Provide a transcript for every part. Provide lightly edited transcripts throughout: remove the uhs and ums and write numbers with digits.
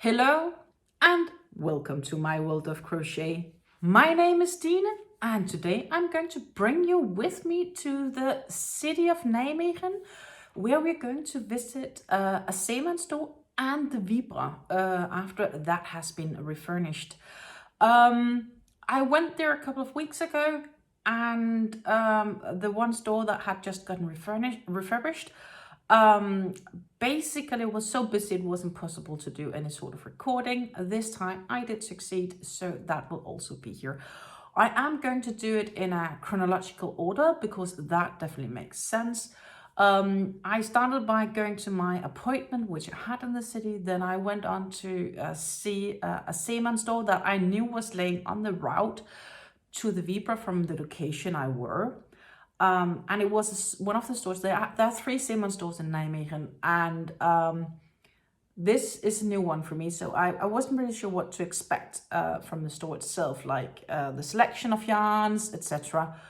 Hello and welcome to my world of crochet. My name is Dina and today I'm going to bring you with me to the city of Nijmegen, where we're going to visit a Zeeman store and the Wibra after that has been refurnished. I went there a couple of weeks ago, and the one store that had just gotten refurbished basically was so busy it wasn't possible to do any sort of recording. This time I did succeed, so that will also be here. I am going to do it in a chronological order because that definitely makes sense. I started by going to my appointment, which I had in the city. Then I went on to see a Zeeman store that I knew was laying on the route to the Wibra from the location I were. And it was one of the stores. There are 3 Zeeman stores in Nijmegen, and this is a new one for me. So I wasn't really sure what to expect from the store itself, like the selection of yarns, etc.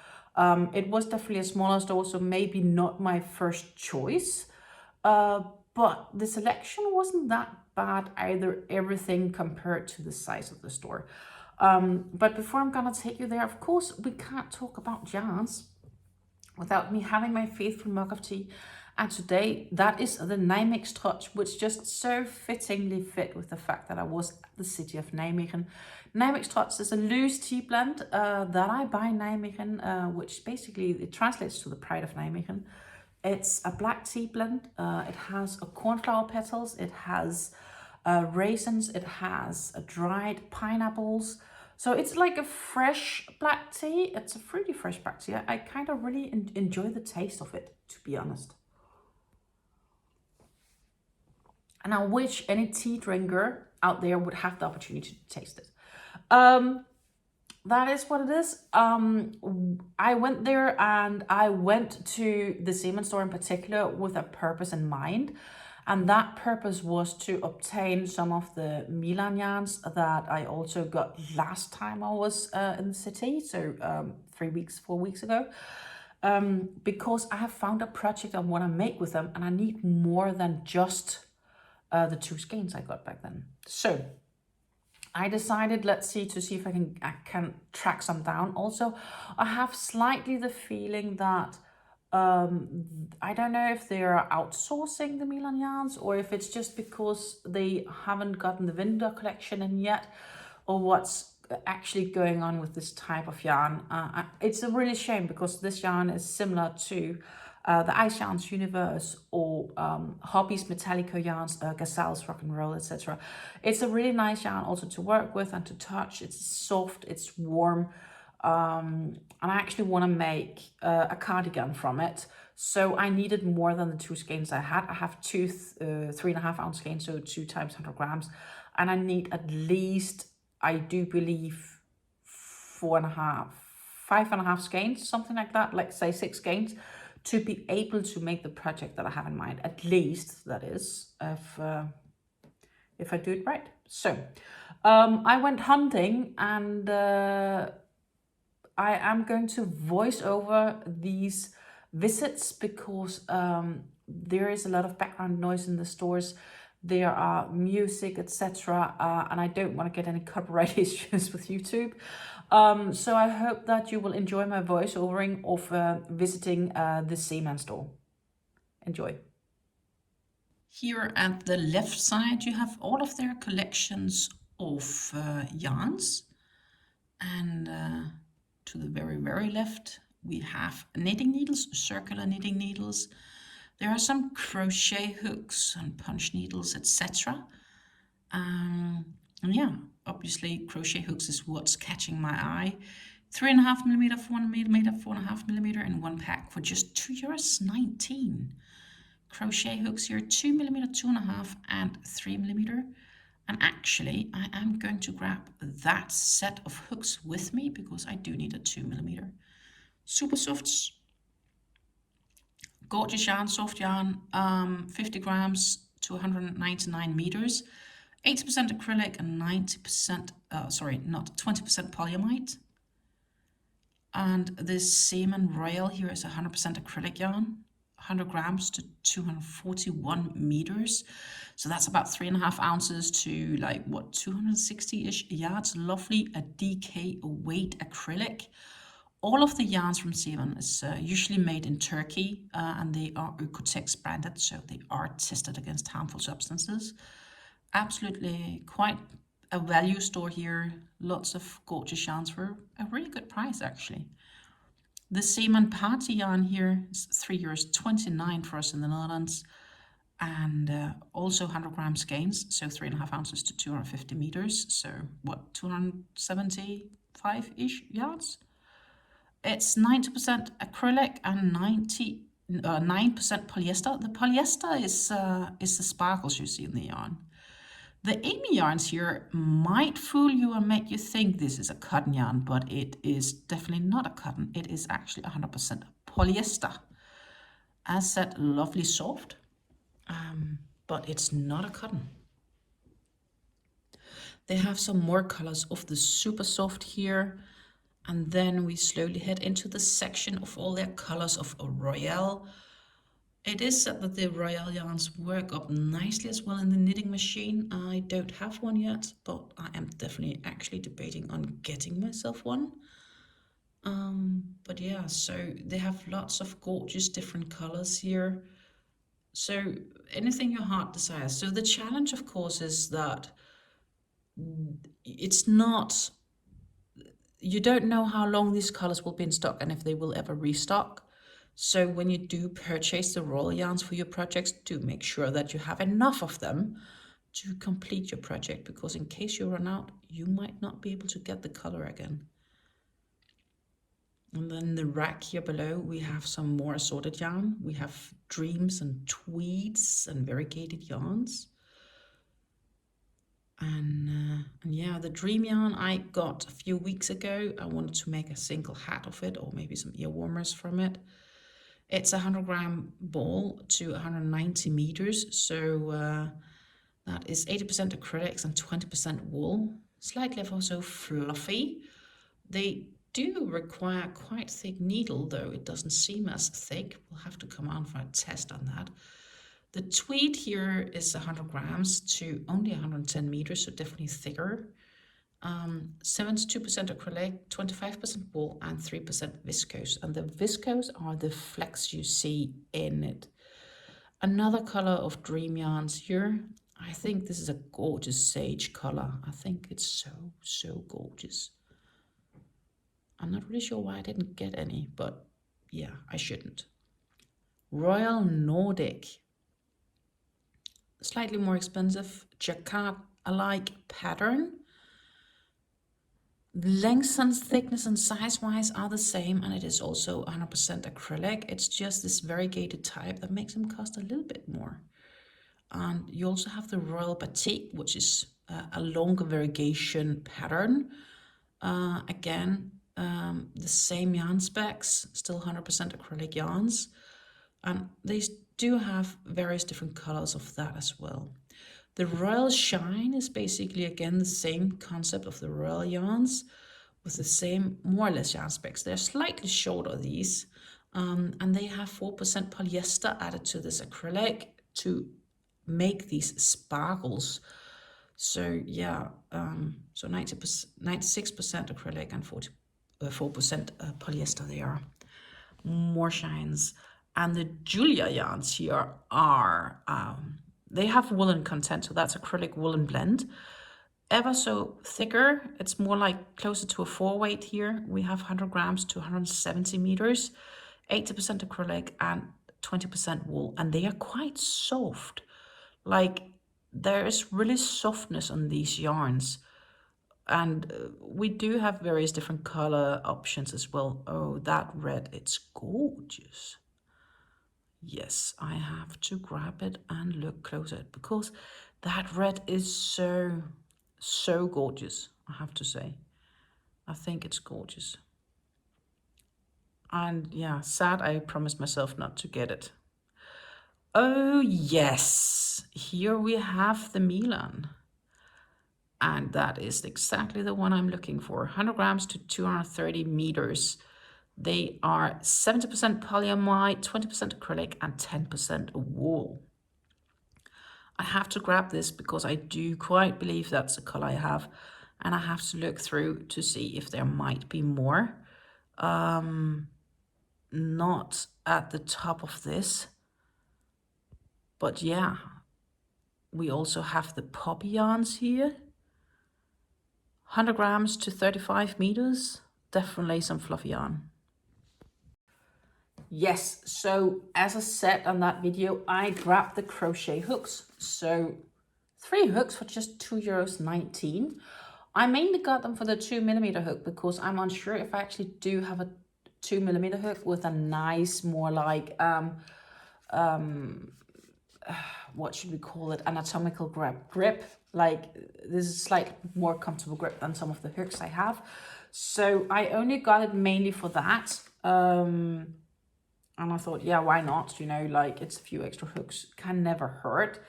It was definitely a smaller store, so maybe not my first choice. But the selection wasn't that bad either, everything compared to the size of the store. But before I'm gonna take you there, of course, we can't talk about yarns without me having my faithful mug of tea. And today, that is the Nijmegen Trotsch, which just so fittingly fit with the fact that I was at the city of Nijmegen. Nijmegen Trotsch is a loose tea blend that I buy in Nijmegen, which basically it translates to the pride of Nijmegen. It's a black tea blend. It has cornflower petals, it has raisins, it has dried pineapples. So it's like a fresh black tea. It's a fruity fresh black tea. I kind of really enjoy the taste of it, to be honest. And I wish any tea drinker out there would have the opportunity to taste it. That is what it is. I went there and I went to the Zeeman store in particular with a purpose in mind. And that purpose was to obtain some of the Milan yarns that I also got last time I was in the city, so 4 weeks ago, because I have found a project I want to make with them, and I need more than just the 2 skeins I got back then. So I decided, let's see if I can track some down. Also, I have slightly the feeling that I don't know if they are outsourcing the Milan yarns or if it's just because they haven't gotten the winter collection in yet, or what's actually going on with this type of yarn. It's a really shame because this yarn is similar to the Ice Yarns Universe or Hobbies Metallica yarns, Gazelles Rock and Roll, etc. It's a really nice yarn also to work with and to touch. It's soft, it's warm. And I actually want to make a cardigan from it. So I needed more than the 2 skeins I had. I have 2 3.5 ounce skeins, so 2 times 100 grams. And I need at least, I do believe, 5.5 skeins, something like that, like say 6 skeins, to be able to make the project that I have in mind. At least, that is, if I do it right. So I went hunting, and I am going to voice over these visits because there is a lot of background noise in the stores. There are music, etc. And I don't want to get any copyright issues with YouTube. So I hope that you will enjoy my voiceovering of visiting the Zeeman store. Enjoy. Here at the left side, you have all of their collections of yarns. And to the very, very left, we have knitting needles, circular knitting needles. There are some crochet hooks and punch needles, etc. And yeah, obviously crochet hooks is what's catching my eye. 3.5mm, 4mm, 4.5mm in one pack for just €2.19. Crochet hooks here, 2mm, 2.5 and 3mm. And actually, I am going to grab that set of hooks with me because I do need a 2mm. Super softs. Gorgeous yarn, soft yarn, 50 grams to 199 meters. 80% acrylic and 20% polyamide. And this Zeeman rail here is 100% acrylic yarn. 100 grams to 241 meters. So that's about 3.5 ounces to like what, 260-ish yards. Lovely, a DK weight acrylic. All of the yarns from Zeeman is usually made in Turkey, and they are Oecotex branded, so they are tested against harmful substances. Absolutely quite a value store here. Lots of gorgeous yarns for a really good price, actually. The Zeeman party yarn here is €3.29 for us in the Netherlands, and also 100 gram skeins, so 3.5 ounces to 250 meters, so what, 275-ish yards. It's 90% acrylic and 9% polyester. The polyester is the sparkles you see in the yarn. The Amy yarns here might fool you and make you think this is a cotton yarn, but it is definitely not a cotton. It is actually 100% polyester. As said, lovely soft, but it's not a cotton. They have some more colors of the super soft here. And then we slowly head into the section of all their colors of Royale. It is said that the Royale yarns work up nicely as well in the knitting machine. I don't have one yet, but I am definitely actually debating on getting myself one. But yeah, so they have lots of gorgeous different colors here. So anything your heart desires. So the challenge, of course, is that it's not... You don't know how long these colors will be in stock and if they will ever restock. So when you do purchase the royal yarns for your projects, do make sure that you have enough of them to complete your project, because in case you run out, you might not be able to get the color again. And then the rack here below, we have some more assorted yarn. We have dreams and tweeds and variegated yarns. And yeah, the dream yarn I got a few weeks ago. I wanted to make a single hat of it, or maybe some ear warmers from it. It's a 100 gram ball to 190 meters. So that is 80% acrylics and 20% wool. Slightly also fluffy. They do require quite thick needle, though it doesn't seem as thick. We'll have to come on for a test on that. The tweed here is 100 grams to only 110 meters, so definitely thicker. 72% acrylic, 25% wool, and 3% viscose. And the viscose are the flecks you see in it. Another color of dream yarns here. I think this is a gorgeous sage color. I think it's so gorgeous. I'm not really sure why I didn't get any, but yeah, I shouldn't. Royal Nordic. Slightly more expensive, jacquard-alike pattern. Length and thickness and size-wise are the same, and it is also 100% acrylic. It's just this variegated type that makes them cost a little bit more. And you also have the Royal Batik, which is a longer variegation pattern. Again, the same yarn specs, still 100% acrylic yarns. And they do have various different colors of that as well. The Royal Shine is basically, again, the same concept of the Royal yarns with the same, more or less, yarn specs. They're slightly shorter, these, and they have 4% polyester added to this acrylic to make these sparkles. So yeah, so 96% acrylic and 4% polyester there. More shines. And the Julia yarns here are, they have woolen content, so that's acrylic woolen blend. Ever so thicker, it's more like closer to a 4 weight here. We have 100 grams to 170 meters, 80% acrylic and 20% wool, and they are quite soft. Like, there is really softness on these yarns. And we do have various different color options as well. Oh, that red, it's gorgeous. Yes, I have to grab it and look closer at it, because that red is so gorgeous, I have to say. I think it's gorgeous. And yeah, sad I promised myself not to get it. Oh yes, here we have the Milan. And that is exactly the one I'm looking for. 100 grams to 230 meters. They are 70% polyamide, 20% acrylic, and 10% wool. I have to grab this because I do quite believe that's the color I have, and I have to look through to see if there might be more. Not at the top of this, but yeah, we also have the poppy yarns here. 100 grams to 35 meters, definitely some fluffy yarn. Yes, so as I said on that video, I grabbed the crochet hooks. So 3 hooks for just €2.19. I mainly got them for the 2mm hook because I'm unsure if I actually do have a 2mm hook with a nice, more like, what should we call it? Anatomical grip. Like, this is slightly more comfortable grip than some of the hooks I have. So I only got it mainly for that. And I thought, yeah, why not? You know, like, it's a few extra hooks, can never hurt.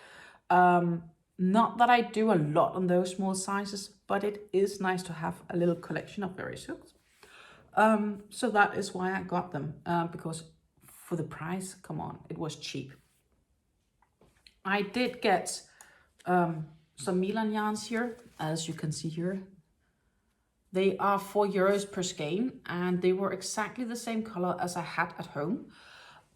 Not that I do a lot on those small sizes, but it is nice to have a little collection of various hooks. So that is why I got them, because for the price, come on, it was cheap. I did get some Milan yarns here, as you can see here. They are €4 per skein, and they were exactly the same color as I had at home.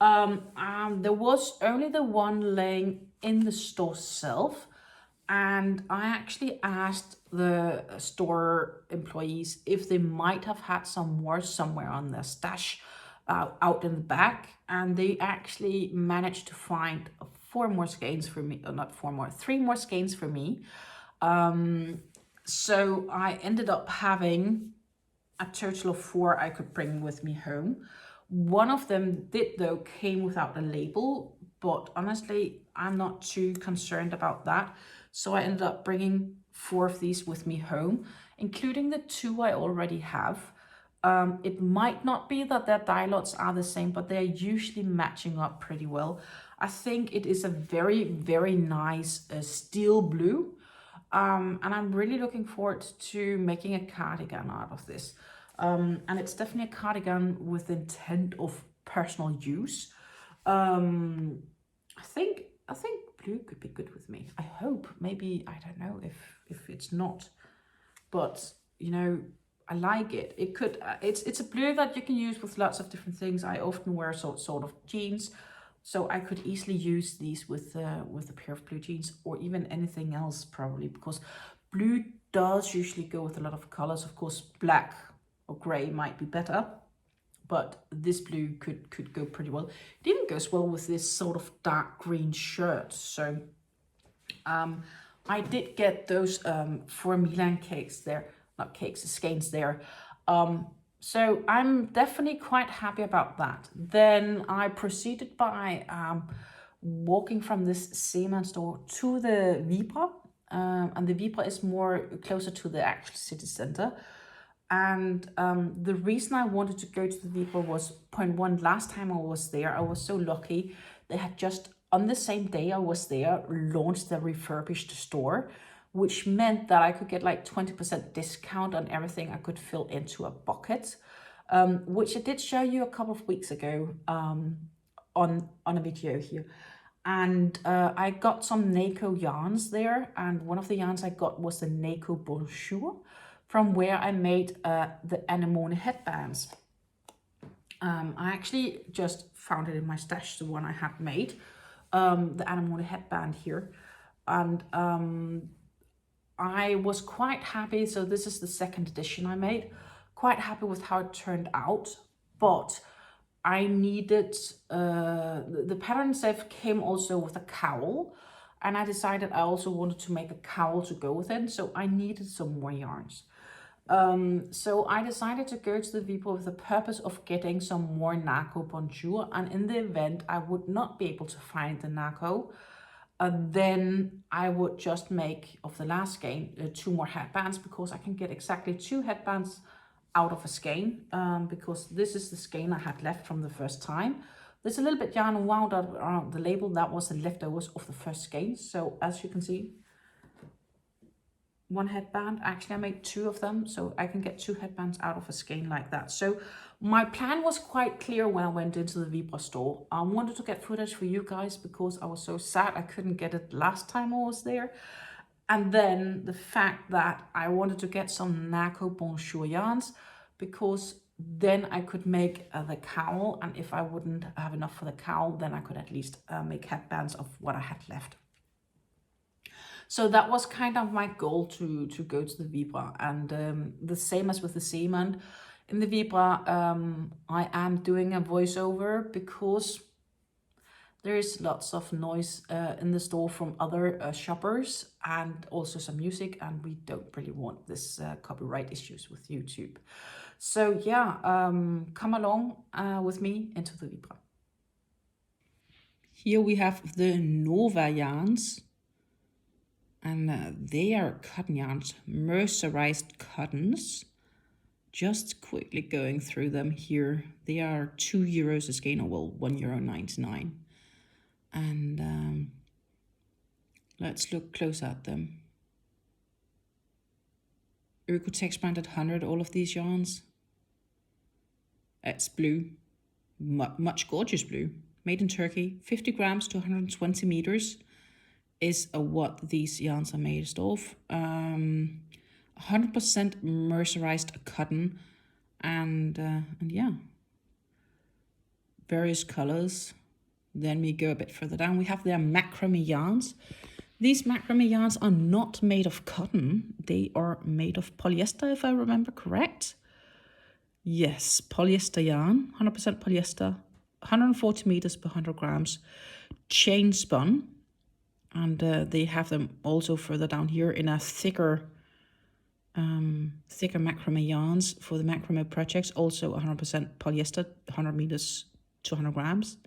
There was only the one laying in the store itself, and I actually asked the store employees if they might have had some more somewhere on their stash out in the back, and they actually managed to find 4 more skeins for me, or not 4 more, 3 more skeins for me. So I ended up having a total of 4 I could bring with me home. One of them did, though, came without a label, but honestly, I'm not too concerned about that. So I ended up bringing 4 of these with me home, including the 2 I already have. It might not be that their dye lots are the same, but they're usually matching up pretty well. I think it is a very, very nice steel blue. And I'm really looking forward to making a cardigan out of this. And it's definitely a cardigan with intent of personal use. I think blue could be good with me. I hope. Maybe, I don't know if it's not, but you know, I like it. It could. It's a blue that you can use with lots of different things. I often wear sort of jeans, so I could easily use these with a pair of blue jeans, or even anything else probably, because blue does usually go with a lot of colors. Of course, black or gray might be better, but this blue could go pretty well. It even goes well with this sort of dark green shirt. So I did get those 4 Milan cakes there, not cakes, skeins there. So I'm definitely quite happy about that. Then I proceeded by walking from this Zeeman store to the Wibra, and the Wibra is more closer to the actual city center. And the reason I wanted to go to the Wibra was, point one, last time I was there, I was so lucky. They had just, on the same day I was there, launched the refurbished store, which meant that I could get like 20% discount on everything I could fill into a bucket, which I did show you a couple of weeks ago on a video here. And I got some Nako yarns there, and one of the yarns I got was the Nako Bonjour, from where I made the anemone headbands. I actually just found it in my stash, the one I had made, the anemone headband here. And I was quite happy. So this is the 2nd edition I made. Quite happy with how it turned out, but I needed, the pattern itself came also with a cowl, and I decided I also wanted to make a cowl to go with it, so I needed some more yarns. So I decided to go to the Wibra with the purpose of getting some more Nako Bonjour, and in the event I would not be able to find the Nako, then I would just make, of the last skein, 2 more headbands, because I can get exactly 2 headbands out of a skein, because this is the skein I had left from the first time. There's a little bit yarn wound up around the label, that was the leftovers of the first skein. So as you can see, one headband. Actually, I made 2 of them, so I can get 2 headbands out of a skein like that. So my plan was quite clear when I went into the Wibra store. I wanted to get footage for you guys because I was so sad I couldn't get it last time I was there. And then the fact that I wanted to get some Naco Bonjour yarns because then I could make the cowl, and if I wouldn't have enough for the cowl, then I could at least make headbands of what I had left. So that was kind of my goal to go to the Wibra, and the same as with the Zeeman. In the Wibra, I am doing a voiceover because there is lots of noise in the store from other shoppers and also some music, and we don't really want this copyright issues with YouTube. So yeah, come along with me into the Wibra. Here we have the Nova yarns, and they are cotton yarns, mercerized cottons. Just quickly going through them here. They are €2 a skein, or well, €1.99. And let's look close at them. Urcotex branded 100, all of these yarns. It's blue, much gorgeous blue. Made in Turkey, 50 grams to 120 meters is what these yarns are made of. 100% mercerized cotton, and yeah, various colors. Then we go a bit further down. We have their macrame yarns. These macrame yarns are not made of cotton. They are made of polyester, if I remember correct. Yes, polyester yarn, 100% polyester, 140 meters per 100 grams, chain spun. And they have them also further down here in a thicker macrame yarns for the macrame projects. Also 100% polyester, 100 meters to 100 grams.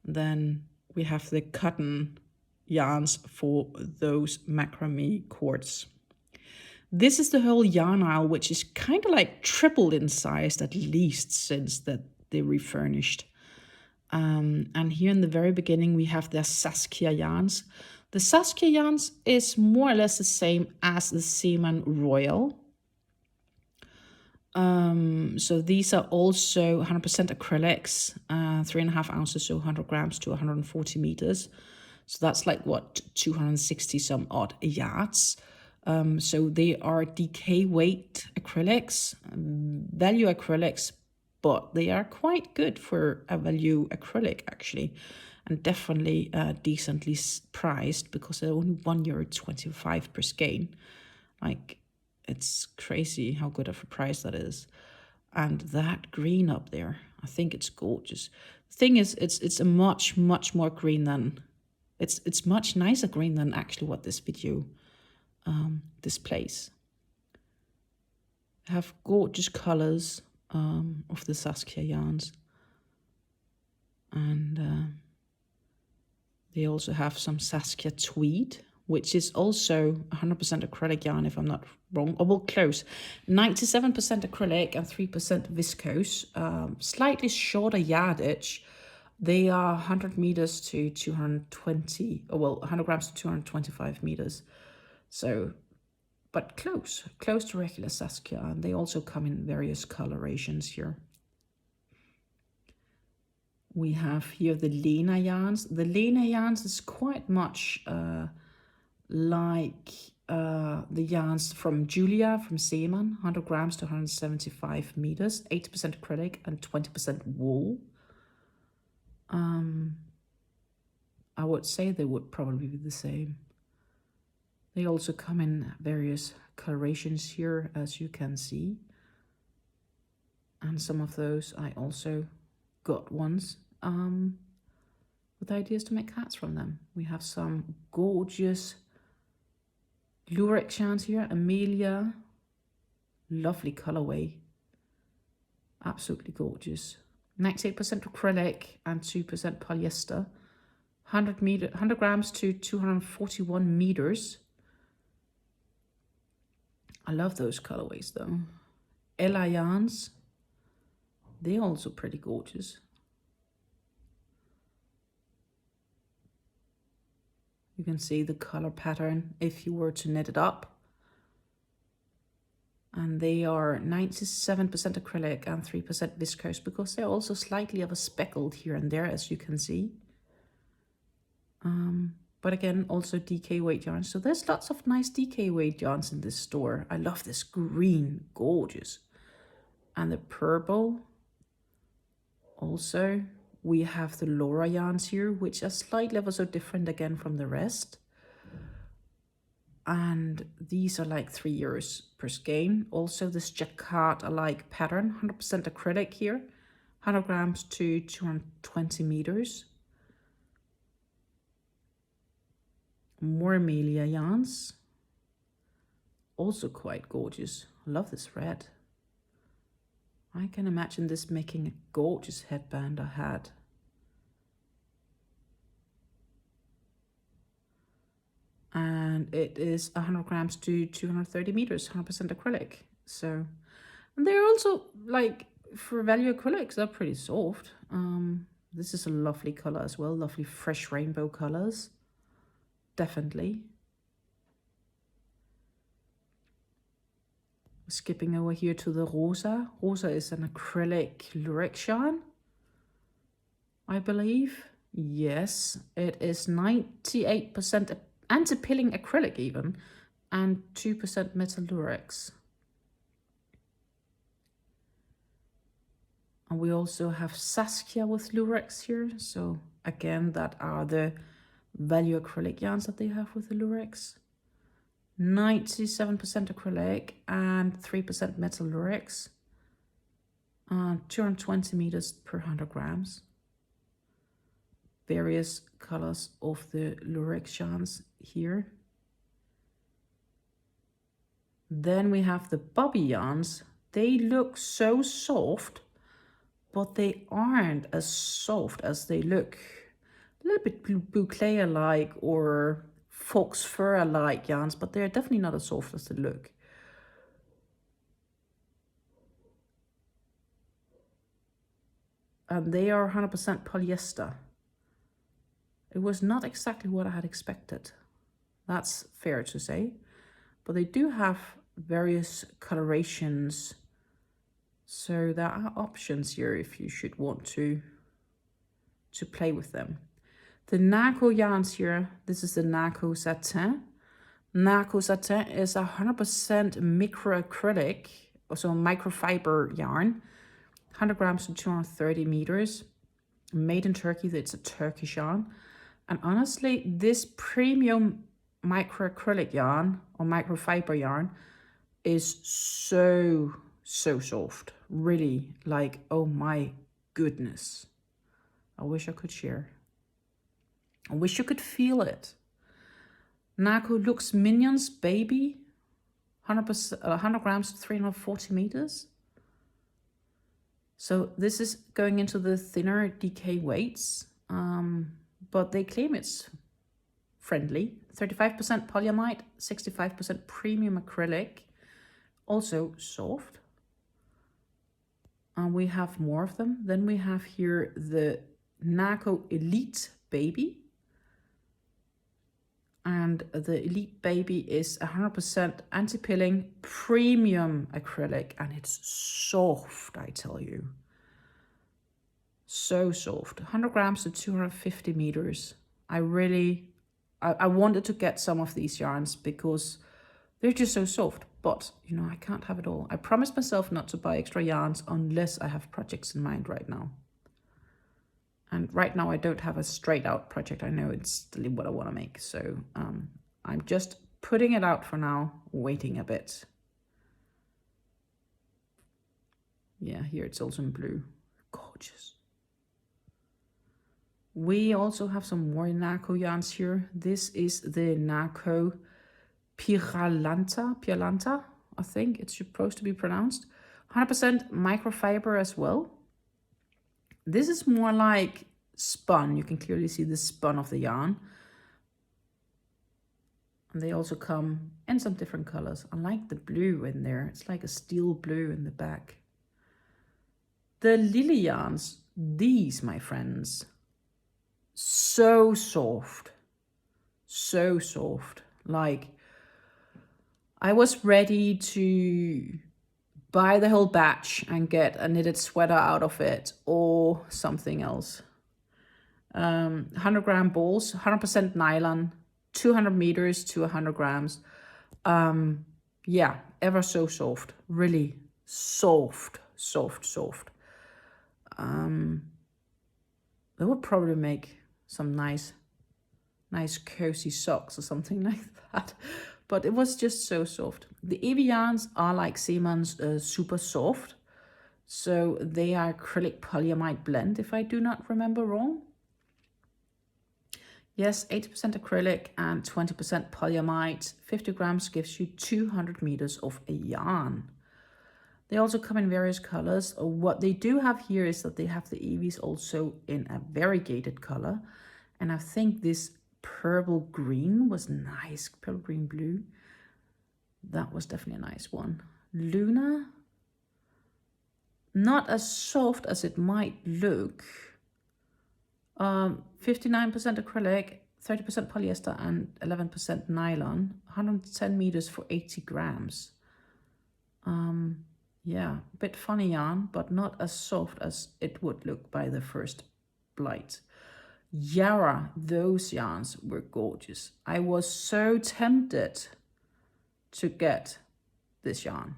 Then we have the cotton yarns for those macrame cords. This is the whole yarn aisle, which is kind of like tripled in size, at least since that they refurnished. And here in the very beginning, we have the Saskia yarns. The Saskia yarns is more or less the same as the Zeeman Royal. So these are also 100% acrylics, 3.5 ounces, so 100 grams to 140 meters. So that's like what, 260 some odd yards. So they are DK weight acrylics, value acrylics, but they are quite good for a value acrylic actually, and definitely decently priced because they're only €1.25 per skein. Like, it's crazy how good of a price that is. And that green up there, I think it's gorgeous. The thing is, it's a much more green than, it's much nicer green than actually what this video displays. I have gorgeous colors of the Saskia yarns, and they also have some Saskia tweed, which is also 100% acrylic yarn, if I'm not wrong, or well, close. 97% acrylic and 3% viscose. Slightly shorter yardage. They are 100 meters to 220, or well, 100 grams to 225 meters. So, but close to regular Saskia, and they also come in various colorations here. We have here the Lena yarns. The Lena yarns is quite much like the yarns from Julia from Zeeman, 100 grams to 175 meters, 80% acrylic and 20% wool. I would say they would probably be the same. They also come in various colorations here, as you can see. And some of those I also got ones with ideas to make hats from them. We have some gorgeous lurex yarns here. Amelia, lovely colorway. Absolutely gorgeous. 98% acrylic and 2% polyester. 100 grams to 241 meters. I love those colorways though. Ella yarns, they're also pretty gorgeous. You can see the color pattern if you were to knit it up. And they are 97% acrylic and 3% viscose, because they're also slightly of a speckled here and there, as you can see. But again, also DK weight yarns. So there's lots of nice DK weight yarns in this store. I love this green, gorgeous. And the purple. Also, we have the Laura yarns here, which are slightly ever so different again from the rest. And these are like €3 per skein. Also this jacquard-alike pattern, 100% acrylic here, 100 grams to 220 meters. More Amelia yarns, also quite gorgeous. I love this red. I can imagine this making a gorgeous headband or hat. And it is 100 grams to 230 meters, 100% acrylic. So, and they're also, like, for value acrylics, they're pretty soft. This is a lovely color as well, lovely fresh rainbow colors. Definitely. Skipping over here to the Rosa. Rosa is an acrylic lurex yarn, I believe. Yes, it is 98% anti-pilling acrylic even, and 2% metal lurex. And we also have Saskia with lurex here. So again, that are the value acrylic yarns that they have with the lurex. 97% acrylic and 3% metal lurex. 220 meters per 100 grams. Various colors of the lurex yarns here. Then we have the Bobby yarns. They look so soft, but they aren't as soft as they look. A little bit boucle-alike or fox fur-alike yarns, but they're definitely not as soft as they look. And they are 100% polyester. It was not exactly what I had expected. That's fair to say. But they do have various colorations. So there are options here if you should want to play with them. The Naco yarns here, this is the Naco Satin. Naco Satin is 100% microacrylic, also microfiber yarn. 100 grams to 230 meters. Made in Turkey, it's a Turkish yarn. And honestly, this premium microacrylic yarn or microfiber yarn is so soft. Really, like, oh my goodness. I wish I could share. I wish you could feel it. Naco Lux Minions Baby, 100 grams to 340 meters. So this is going into the thinner DK weights, but they claim it's friendly. 35% polyamide, 65% premium acrylic, also soft. And we have more of them. Then we have here the Naco Elite Baby. And the Elite Baby is 100% anti-pilling premium acrylic, and it's soft, I tell you. So soft. 100 grams to 250 meters. I wanted to get some of these yarns because they're just so soft, but you know, I can't have it all. I promised myself not to buy extra yarns unless I have projects in mind right now. And right now I don't have a straight out project. I know it's still what I want to make. So I'm just putting it out for now, waiting a bit. Yeah, here it's also in blue. Gorgeous. We also have some more Naco yarns here. This is the Naco Piralanta, I think it's supposed to be pronounced. 100% microfiber as well. This is more like spun. You can clearly see the spun of the yarn. And they also come in some different colors. I like the blue in there. It's like a steel blue in the back. The Lily yarns, these, my friends, so soft. So soft. Like, I was ready to buy the whole batch and get a knitted sweater out of it or something else. 100-gram balls, 100% nylon, 200 meters to 100 grams. Yeah, ever so soft, really soft. That would probably make some nice cozy socks or something like that. But it was just so soft. The Eevee yarns are like Zeeman's super soft. So they are acrylic polyamide blend, if I do not remember wrong. Yes, 80% acrylic and 20% polyamide. 50 grams gives you 200 meters of a yarn. They also come in various colors. What they do have here is that they have the Eevees also in a variegated color. And I think this purple green was nice. Purple green blue. That was definitely a nice one. Luna. Not as soft as it might look. 59% acrylic, 30% polyester and 11% nylon. 110 meters for 80 grams. Yeah, a bit funny yarn, but not as soft as it would look by the first blight. Yara, those yarns were gorgeous. I was so tempted to get this yarn,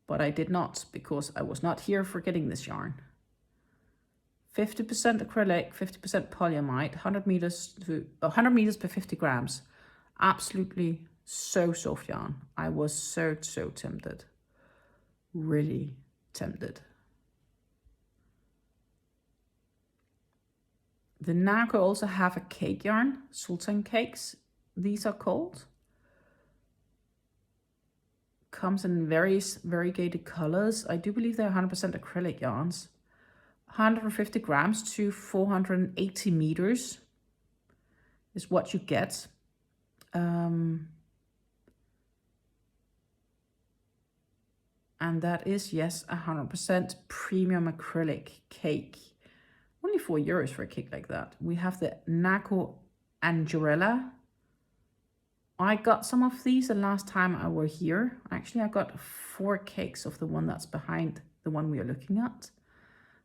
but I did not because I was not here for getting this yarn. 50% acrylic, 50% polyamide, 100 meters per 50 grams. Absolutely so soft yarn. I was so tempted. Really tempted. The Nako also have a cake yarn, Sultan cakes. These are called. Comes in various variegated colors. I do believe they're 100% acrylic yarns. 150 grams to 480 meters is what you get. And that is, yes, 100% premium acrylic cake. Only €4 for a cake like that. We have the Nako Angelella. I got some of these the last time I were here. Actually, I got 4 cakes of the one that's behind the one we are looking at.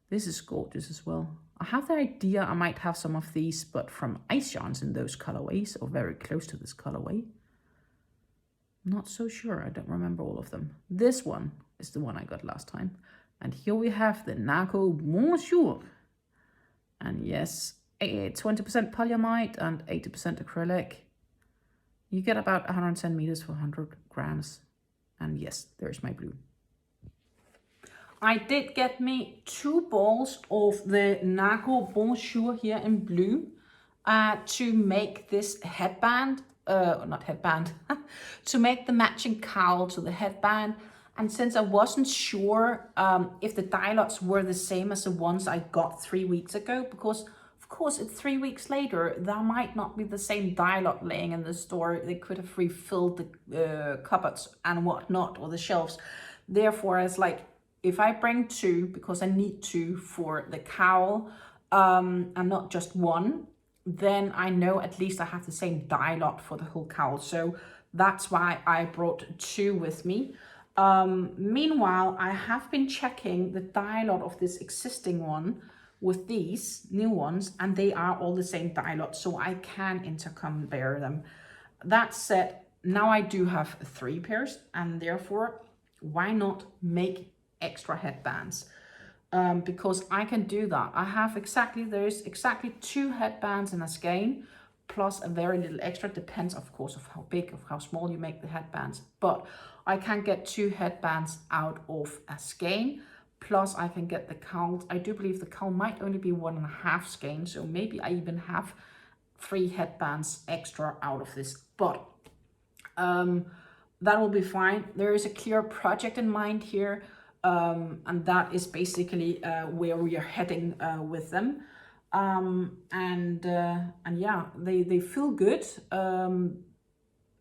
This is gorgeous as well. I have the idea I might have some of these, but from ice yarns in those colorways, or very close to this colorway. Not so sure, I don't remember all of them. This one is the one I got last time. And here we have the Nako Bonjour. And yes, 20% polyamide and 80% acrylic. You get about 110 meters for 100 grams. And yes, there's my blue. I did get me 2 balls of the Nako Bonjour here in blue to make this headband, not headband, to make the matching cowl to the headband. And since I wasn't sure if the dye lots were the same as the ones I got 3 weeks ago, because of course it's 3 weeks later, there might not be the same dye lot laying in the store. They could have refilled the cupboards and whatnot, or the shelves. Therefore, I was like, if I bring 2, because I need 2 for the cowl and not just 1, then I know at least I have the same dye lot for the whole cowl. So that's why I brought 2 with me. Meanwhile, I have been checking the dye lot of this existing one with these new ones, and they are all the same dye lot, so I can intercompare them. That said, now I do have 3 pairs, and therefore, why not make extra headbands? Because I can do that. I have there's exactly 2 headbands in a skein, plus a very little extra. Depends, of course, of how big, of how small you make the headbands. But I can get 2 headbands out of a skein. Plus I can get the cowl. I do believe the cowl might only be 1.5 skein. So maybe I even have 3 headbands extra out of this. But that will be fine. There is a clear project in mind here. And that is basically where we are heading with them. And yeah, they feel good.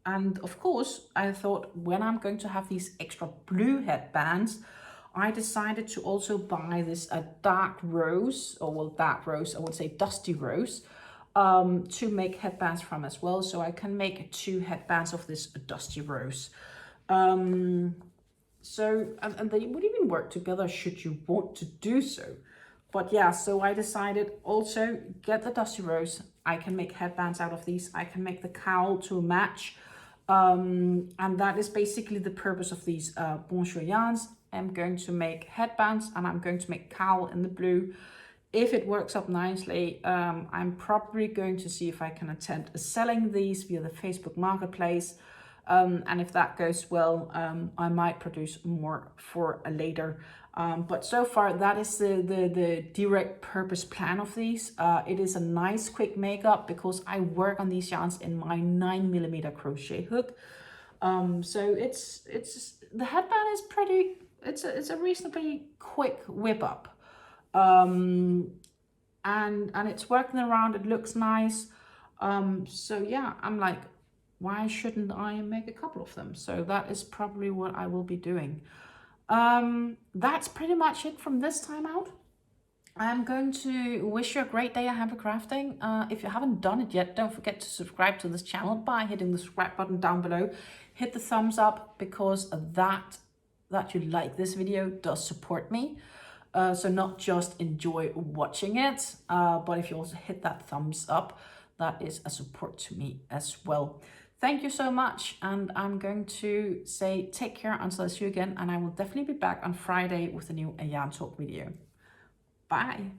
And of course, I thought when I'm going to have these extra blue headbands, I decided to also buy this dark rose, or well, dark rose, I would say dusty rose, to make headbands from as well. So I can make 2 headbands of this dusty rose. So, and they would even work together should you want to do so. But yeah, so I decided also get the dusty rose. I can make headbands out of these. I can make the cowl to match. And that is basically the purpose of these bonjour yarns. I'm going to make headbands and I'm going to make cowl in the blue. If it works up nicely, I'm probably going to see if I can attempt selling these via the Facebook Marketplace. And if that goes well, I might produce more for later. But so far, that is the direct purpose plan of these. It is a nice quick makeup because I work on these yarns in my 9mm crochet hook. So it's the headband is pretty. It's a reasonably quick whip up. And it's working around. It looks nice. So yeah, I'm like, why shouldn't I make a couple of them? So that is probably what I will be doing. That's pretty much it from this time out. I'm going to wish you a great day at Hamper Crafting. If you haven't done it yet, don't forget to subscribe to this channel by hitting the subscribe button down below. Hit the thumbs up because that you like this video does support me. So not just enjoy watching it, but if you also hit that thumbs up, that is a support to me as well. Thank you so much, and I'm going to say take care until I see you again, and I will definitely be back on Friday with a new yarn talk video. Bye.